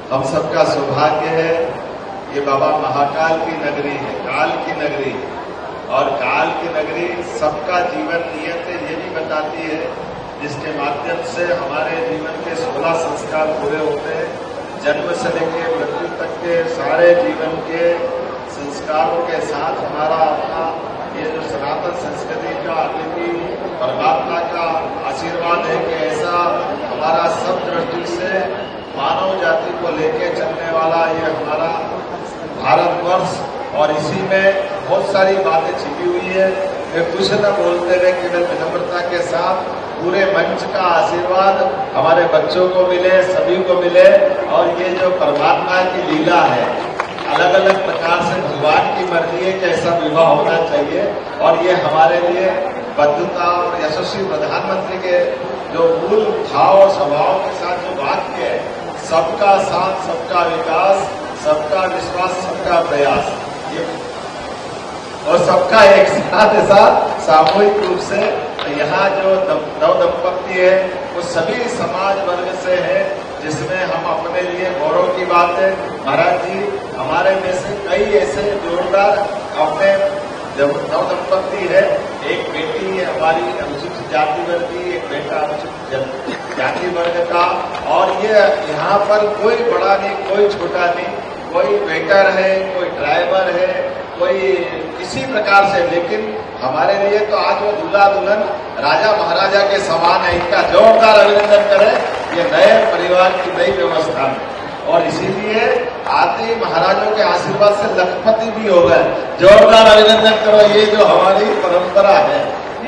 हम सबका सौभाग्य है। ये बाबा महाकाल की नगरी है, काल की नगरी है, और काल की नगरी सबका जीवन नियत ये भी बताती है, जिसके माध्यम से हमारे जीवन के 16 संस्कार पूरे होते हैं। जन्म से लेकर मृत्यु तक के सारे जीवन के संस्कारों के साथ हमारा अपना ये जो सनातन संस्कृति का अतिथि परमात्मा का आशीर्वाद है कि ऐसा हमारा सब दृष्टि से मानव जाति को लेके चलने वाला ये हमारा भारतवर्ष, और इसी में बहुत सारी बातें छिपी हुई है। मैं कुछ न बोलते हुए केवल विनम्रता के साथ पूरे मंच का आशीर्वाद हमारे बच्चों को मिले, सभी को मिले, और ये जो परमात्मा की लीला है, अलग अलग प्रकार से भगवान की मर्जी है कि ऐसा विवाह होना चाहिए, और ये हमारे लिए बद्धता और यशस्वी प्रधानमंत्री के जो मूल भाव और स्वभाव के साथ जो वाक्य है, सबका साथ, सबका विकास, सबका विश्वास, सबका प्रयास, ये और सबका एक साथ ऐसा सामूहिक रूप से यहाँ जो नव दंपत्ति है वो सभी समाज वर्ग से है, जिसमें हम अपने लिए गौरव की बात है। महाराज जी, हमारे में से कई ऐसे जोरदार अपने नव दंपत्ति है, एक बेटी है हमारी अनुसूचित जाति वर्ग की, एक बेटा अनुसूचित जाति वर्ग का, और ये यहाँ पर कोई बड़ा नहीं, कोई छोटा नहीं, कोई वेटर है, कोई ड्राइवर है, कोई किसी प्रकार से, लेकिन हमारे लिए तो आज वो दूल्हा दुल्हन राजा महाराजा के समान है। इनका जोरदार अभिनंदन करें, ये नए परिवार की नई व्यवस्था में, और इसीलिए आते ही महाराजों के आशीर्वाद से लखपति भी हो गए। जोरदार अभिनंदन करो, ये जो हमारी परंपरा है,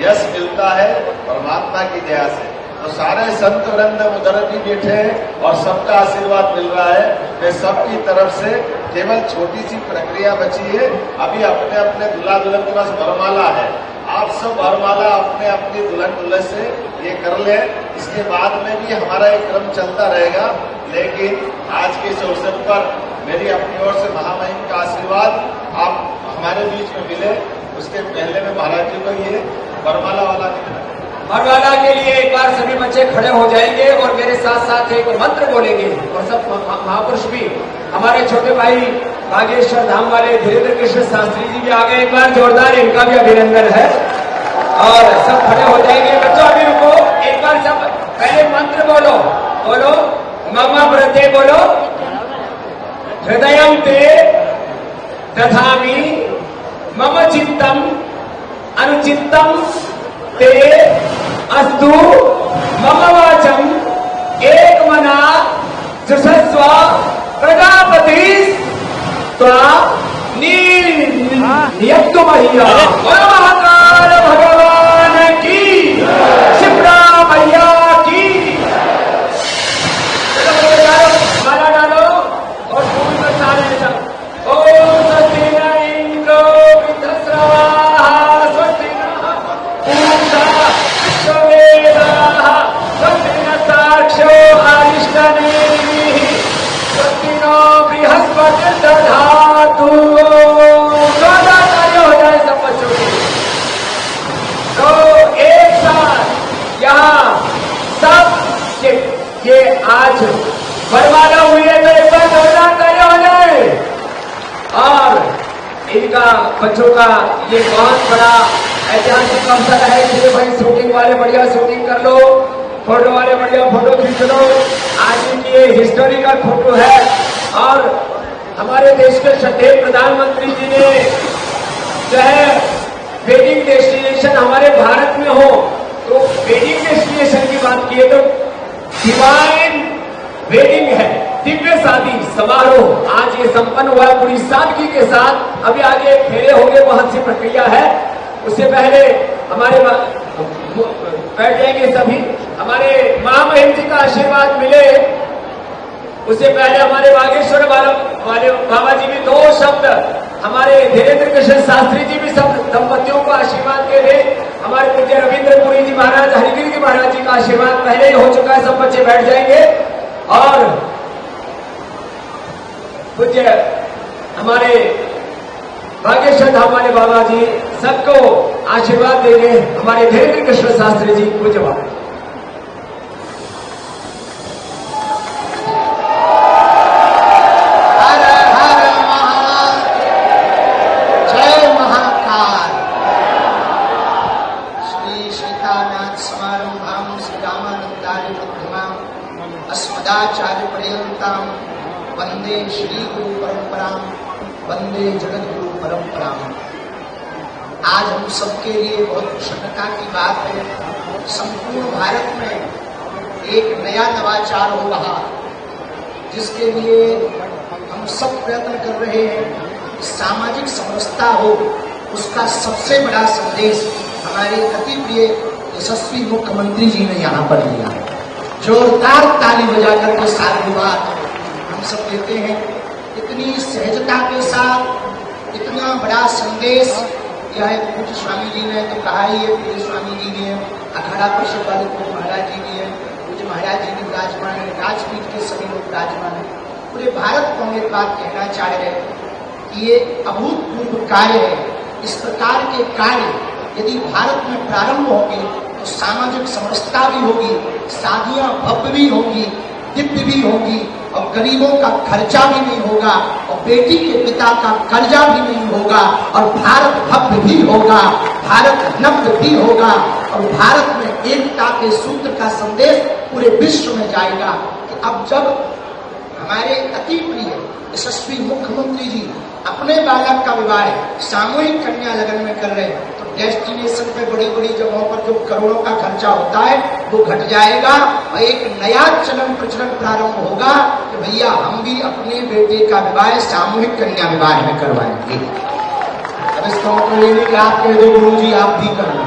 यश मिलता है परमात्मा की दया से। तो सारे संत वृंद उधर भी बैठे हैं और सबका आशीर्वाद मिल रहा है। मैं सबकी तरफ से केवल छोटी सी प्रक्रिया बची है, अभी अपने अपने दूल्हा दुल्हन के पास वरमाला है, आप सब वरमाला अपने अपनी दुल्हन दुल्हन से ये कर ले। इसके बाद में भी हमारा एक क्रम चलता रहेगा, लेकिन आज के इस अवसर पर मेरी अपनी ओर से महामहिम का आशीर्वाद आप हमारे बीच में मिले। उसके पहले में महाराज जी को ये वरमाला वाला वरमाला के लिए एक बार सभी बच्चे खड़े हो जाएंगे और मेरे साथ साथ एक मंत्र बोलेंगे, और सब महापुरुष भी, हमारे छोटे भाई बागेश्वर धाम वाले धीरेन्द्र कृष्ण शास्त्री जी भी आ गए, एक बार जोरदार इनका भी अभिनंदन है। और सब खड़े हो जाएंगे। बच्चों अभी रुको, एक बार सब पहले मंत्र बोलो, बोलो मम व्रते, बोलो हृदयं ते दधामि, मम चित्तम अनुचित्तम ते अस्तु, मम वाचम एक मना जुषस्व प्रजापति त्वा नियत्तु मह्यम। महाकाल भगवान की, शिप्रा मैया की। माला डालो और फूल बरसाने सब। ओम स्वस्ति न इंद्रो वृद्धस्रवाः, स्वस्ति न पूषा विश्ववेदाः, स्वस्ति न साक्षो अरिष्टनेमिः, स्वस्ति नो बृहस्पतिर्दधातु। हो जाए सब बच्चों के। तो एक साथ यहाँ सब ये आज वरमाला हुई है, तो एक बार जोरदार तालियां हो जाए। और इनका बच्चों का ये बहुत बड़ा ऐतिहासिक अवसर है। इसलिए भाई शूटिंग वाले बढ़िया शूटिंग कर लो, फोटो वाले बढ़िया फोटो खींच लो। आज की ये हिस्टोरिकल फोटो है, और हमारे देश के श्रद्धेय प्रधानमंत्री जी ने जो है वेडिंग डेस्टिनेशन हमारे भारत में हो, तो वेडिंग डेस्टिनेशन की बात की है तो डिवाइन वेडिंग है, दिव्य शादी समारोह आज ये संपन्न हुआ है पूरी सादगी के साथ। अभी आगे फेरे होंगे, बहुत सी प्रक्रिया है। उससे पहले हमारे बैठ जाएंगे सभी, हमारे महामहिम जी का आशीर्वाद मिले। उससे पहले हमारे बागेश्वर वाले बाबा जी भी 2 शब्द, हमारे धीरेन्द्र कृष्ण शास्त्री जी भी सब दंपतियों को आशीर्वाद के लिए, हमारे पूज्य रविंद्रपुरी जी महाराज, हरिगिरी जी महाराज जी का आशीर्वाद पहले ही हो चुका है। सब बच्चे बैठ जाएंगे और पूज्य हमारे बागेश्वर धाम वाले बाबा जी सबको आशीर्वाद देंगे। हमारे धीरेन्द्र कृष्ण शास्त्री जी पूज्य बाबा। अस्मदाचार्य पर्यंताम वंदे श्री गुरु परंपराम वंदे जगत गुरु परंपराम। आज हम सबके लिए बहुत प्रसन्नता की बात है, संपूर्ण भारत में एक नया नवाचार हो रहा, जिसके लिए हम सब प्रयत्न कर रहे हैं। सामाजिक समरसता हो, उसका सबसे बड़ा संदेश हमारे अति प्रिय यशस्वी मुख्यमंत्री जी ने यहाँ पर दिया है। जोरदार ताली बजाकर के साधुवाद हम सब देते हैं। इतनी सहजता के साथ इतना बड़ा संदेश यह पूज्य स्वामी जी ने तो कहा ही है, पूज्य स्वामी जी भी है, अखाड़ा परिषद वाले पूज्य महाराज जी भी है, पूज्य महाराज जी भी विराजमान है, राजपीठ के सभी लोग विराजमान है। पूरे भारत को हम एक बात कहना चाह रहे हैं कि ये अभूतपूर्व कार्य है। इस प्रकार के कार्य यदि भारत में प्रारंभ होंगे तो सामाजिक समरसता भी होगी, शादियां भव्य भी होगी, दिव्य भी होगी, और गरीबों का खर्चा भी नहीं होगा, और बेटी के पिता का कर्जा भी नहीं होगा, और भारत भव्य भी होगा, भारत नव्य भी होगा, और भारत में एकता के सूत्र का संदेश पूरे विश्व में जाएगा। कि अब जब हमारे अति प्रिय यशस्वी मुख्यमंत्री जी अपने बालक का विवाह सामूहिक कन्या लगन में कर रहे हैं, तो डेस्टिनेशन पे बड़ी बड़ी जगहों पर जो करोड़ों का खर्चा होता है वो घट जाएगा, और एक नया चलन प्रचलन प्रारंभ होगा कि भैया हम भी अपने बेटे का विवाह सामूहिक कन्या विवाह में करवाएंगे। अब इसका मतलब ये नहीं कि आप कह दो गुरु जी आप भी करना।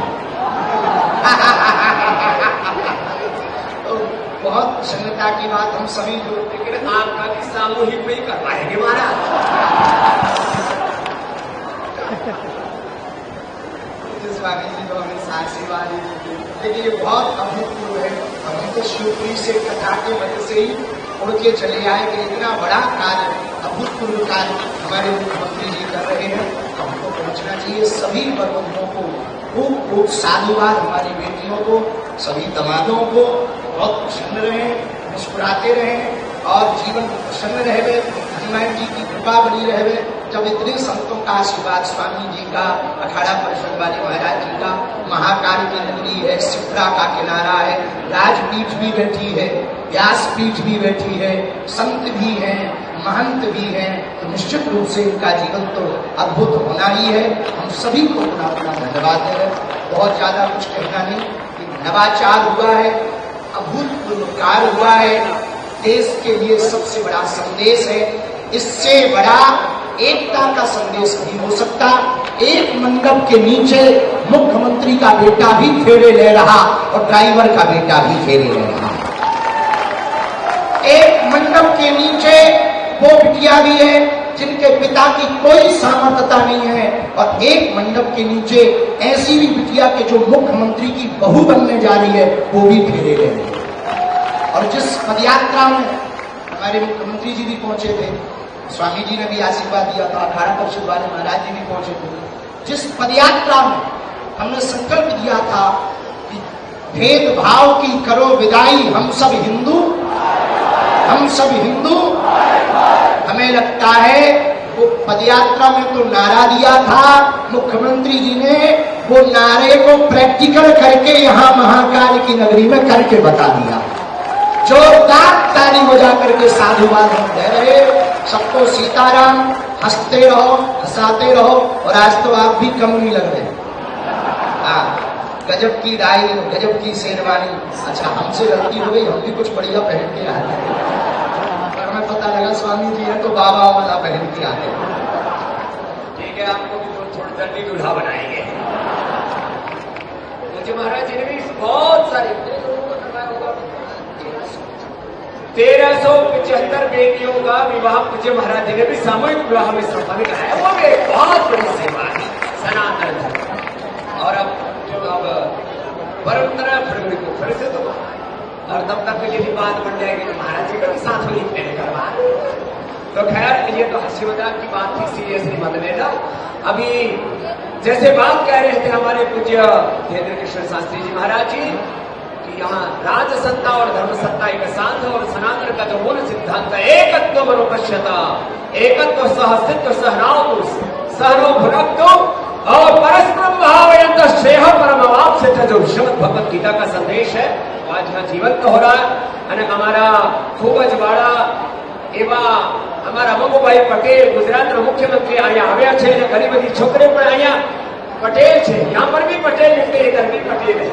तो बहुत प्रसन्नता की बात हम सभी लोग आपका भी सामूहिक में ही करवाएंगे महाराज। स्वामी जी तो हमें साक्षी वाली, लेकिन ये बहुत अभूतपूर्व है। हम तो शिवपुरी से कथा के वजह से ही उड़ के चले आए कि इतना बड़ा कार्य, अभूतपूर्व कार्य हमारे मुख्यमंत्री जी कर रहे हैं। हमको पहुंचना चाहिए। सभी बड़ों को खूब खूब साधुवाद, हमारी बेटियों को, सभी दमादों को बहुत प्रसन्न रहे, मुस्कुराते रहे और जीवन प्रसन्न रहे, हनुमान जी की कृपा बनी रहे। जब इतने संतों का आशीर्वाद, स्वामी जी का, अखाड़ा परिषद वाले महाराज जी का, महाकाल की नगरी है, सिपरा का किनारा है, राजपीठ भी बैठी है, व्यासपीठ भी बैठी है, संत भी हैं, महंत भी हैं, तो निश्चित रूप से इनका जीवन तो अद्भुत होना ही है। हम सभी को अपना अपना धन्यवाद है। बहुत ज्यादा कुछ कहना नहीं कि नवाचार हुआ है, अभूतपूर्व कार्य हुआ है, देश के लिए सबसे बड़ा संदेश है। इससे बड़ा एकता का संदेश नहीं हो सकता। एक मंडप के नीचे मुख्यमंत्री का बेटा भी फेरे ले रहा और ड्राइवर का बेटा भी फेरे ले रहा। एक मंडप के नीचे वो बिटिया भी है जिनके पिता की कोई सामर्थ्यता नहीं है, और एक मंडप के नीचे ऐसी भी बिटिया के जो मुख्यमंत्री की बहू बनने जा रही है वो भी फेरे ले रही है। और जिस पदयात्रा में हमारे मुख्यमंत्री जी भी पहुंचे थे, स्वामी जी ने भी आशीर्वाद दिया था, अखाड़ा परिषद वाले महाराज जी भी पहुंचे थे, जिस पदयात्रा में हमने संकल्प दिया था कि भेदभाव की करो विदाई, हम सब हिंदू, हम सब हिंदू। हमें लगता है वो पदयात्रा में तो नारा दिया था मुख्यमंत्री जी ने, वो नारे को प्रैक्टिकल करके यहाँ महाकाल की नगरी में करके बता दिया। जोरदार ताली बजा करके साधुवाद हम दे रहे। सबको सीताराम, हंसते रहो, हंसाते रहो, और आज तो आप भी कम नहीं लग रहे। गजब की डाई, गजब की शेरवानी। अच्छा हमसे गलती हो गई, हम भी कुछ बढ़िया पहन के आते हैं, पर हमें पता लगा स्वामी जी है तो बाबा वाला पहन के आते हैं। ठीक है, आपको भी थोड़ी जल्दी दूल्हा बनाएंगे। मुझे महाराज जी ने भी बहुत सारे 1375 बेटियों का विवाह पूज्य महाराज जी ने भी सामूहिक विवाह में संपन्न कराया। वो भी एक बहुत बड़ी सेवा है सनातन धर्म। और अब परंपरा फिर से तो, और तब तक यदि बात बन जाएगी तो महाराज जी का भी साथ में लिखने करवा। तो खैर ये तो हंसी मजाक की बात थी, सीरियसली मत लेना। अभी जैसे बात कह रहे थे हमारे पूज्य धीरेन्द्र कृष्ण शास्त्री जी महाराज जी कि यहाँ राज सत्ता और धर्म सत्ता एक साथ है, और सनातन का जो मूल सिद्धांत है एकत्व मनोपश्यता, एकत्व सहस्तित्व सहनाव सहनो भुनक्तो और परस्परम भावयंत श्रेय परमवाप्स्यथ, जो श्रीमद् भगवत गीता का संदेश है। आज यहाँ जीवंत हो रहा है અને અમારા ખૂબ જ વાળા એવા અમારા મમુભાઈ પટેલ ગુજરાતના મુખ્યમંત્રી અહીંયા આવ્યા છે અને ઘણી બધી છોકરીઓ પણ અહીંયા पटेल છે यहाँ पर भी पटेल लिखते हैं, इधर भी पटेल है।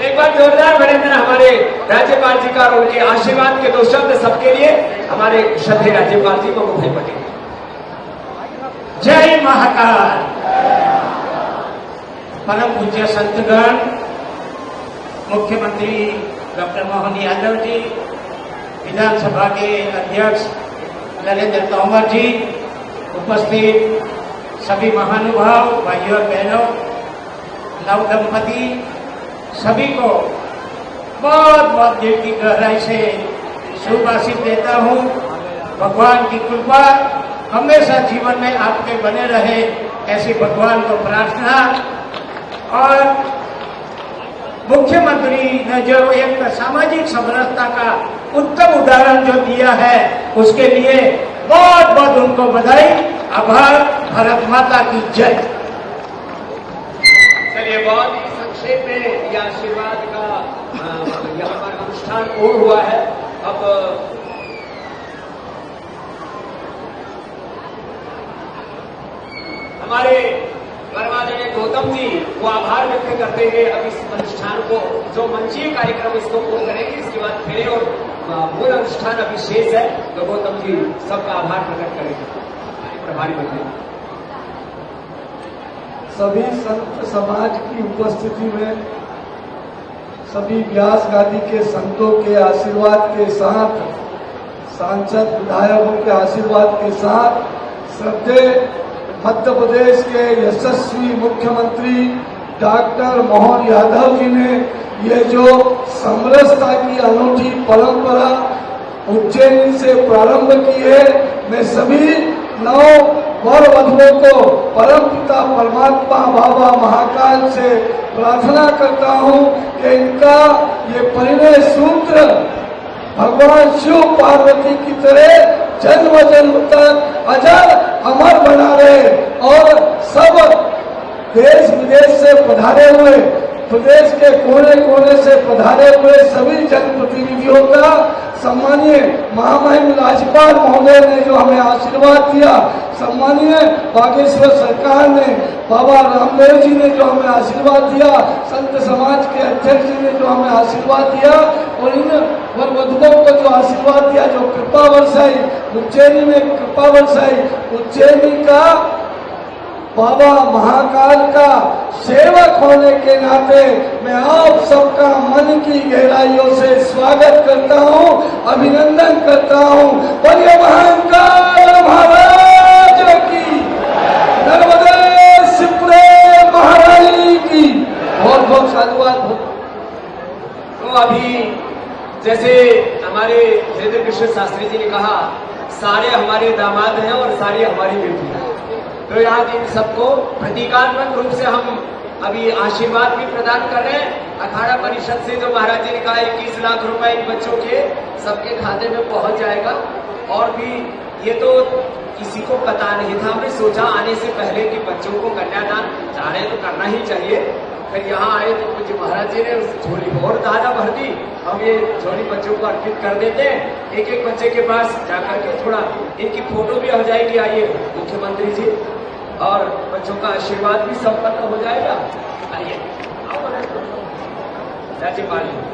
एक बार जोरदार अभिनंदन हमारे राज्यपाल जी का और उनके आशीर्वाद के 2 शब्द सबके लिए हमारे श्रद्धेय राज्यपाल जी ममुभाई पटेल। जय महाकाल। परम पूज्य संतगण, मुख्यमंत्री डॉक्टर मोहन यादव जी, विधानसभा के अध्यक्ष नरेंद्र तोमर जी, उपस्थित सभी महानुभाव भाइयों और बहनों, नव दंपति, सभी को बहुत बहुत दिल की गहराई से शुभ आशीष देता हूँ। भगवान की कृपा हमेशा जीवन में आपके बने रहे, ऐसी भगवान को प्रार्थना। और मुख्यमंत्री ने जो एक सामाजिक समरसता का उत्तम उदाहरण जो दिया है, उसके लिए बहुत बहुत उनको बधाई, आभार। भारत माता की जय। चलिए, बहुत ही संक्षेप में यह आशीर्वाद का यह हमारा अनुष्ठान पूर्ण हुआ है। अब हमारे परमादरणीय गौतम जी को आभार व्यक्त करते हुए अब इस अनुष्ठान को, जो मंचीय कार्यक्रम इसको पूर्ण करेंगे, इसके बाद फिर और मूल अनुष्ठान अभी शेष है, तो गौतम जी सबका आभार प्रकट करेंगे। प्रभारी मंत्री सभी संत समाज की उपस्थिति में, सभी व्यास गादी के संतों के आशीर्वाद के साथ, सांसद विधायकों के आशीर्वाद के साथ, श्रद्धेय मध्य प्रदेश के यशस्वी मुख्यमंत्री डॉक्टर मोहन यादव जी ने ये जो समरसता की अनूठी परंपरा उज्जैन से प्रारंभ की है, मैं सभी नौ वर वधुओं को परम पिता परमात्मा बाबा महाकाल से प्रार्थना करता हूँ कि इनका ये परिणय सूत्र भगवान शिव पार्वती की तरह जन्म जन्म तक अजर अमर बना रहे और सब देश विदेश से पधारे हुए, प्रदेश के कोने कोने से पधारे हुए सभी जनप्रतिनिधियों का, सम्मानीय महामहिम राज्यपाल महोदय ने जो हमें आशीर्वाद दिया, सम्मानीय बागेश्वर सरकार ने, बाबा रामदेव जी ने जो हमें आशीर्वाद दिया, संत समाज के अध्यक्ष जी ने जो हमें आशीर्वाद दिया, और इन वर वधुओं को जो आशीर्वाद दिया, जो कृपा बरसाई, उज्जैनी में कृपा बरसाई, उज्जैनी का बाबा महाकाल का सेवक होने के नाते मैं आप सबका मन की गहराइयों से स्वागत करता हूं, अभिनंदन करता हूं। बोलिए महाकाल महाराज की, नर्मदे सिपुरे महारानी की बहुत बहुत साधुवाद। तो अभी जैसे हमारे हृदय कृष्ण शास्त्री जी ने कहा, सारे हमारे दामाद हैं और सारी हमारी बेटी है, तो यहाँ इन सबको प्रतीकात्मक रूप से हम अभी आशीर्वाद भी प्रदान कर रहे हैं। अखाड़ा परिषद से जो महाराज जी ने कहा 21 लाख रुपए इन बच्चों के सबके खाते में पहुंच जाएगा। और भी ये तो किसी को पता नहीं था, हमने सोचा आने से पहले कि बच्चों को कन्यादान चाहे तो करना ही चाहिए। फिर यहाँ आए तो कुछ महाराज जी ने उस झोली और दादा भर दी, हम ये झोली बच्चों को अर्पित कर देते हैं। एक एक बच्चे के पास जाकर के थोड़ा इनकी फोटो भी हो जाएगी। आइए मुख्यमंत्री जी, और बच्चों का आशीर्वाद भी संपन्न हो जाएगा। आइए राज्यपाल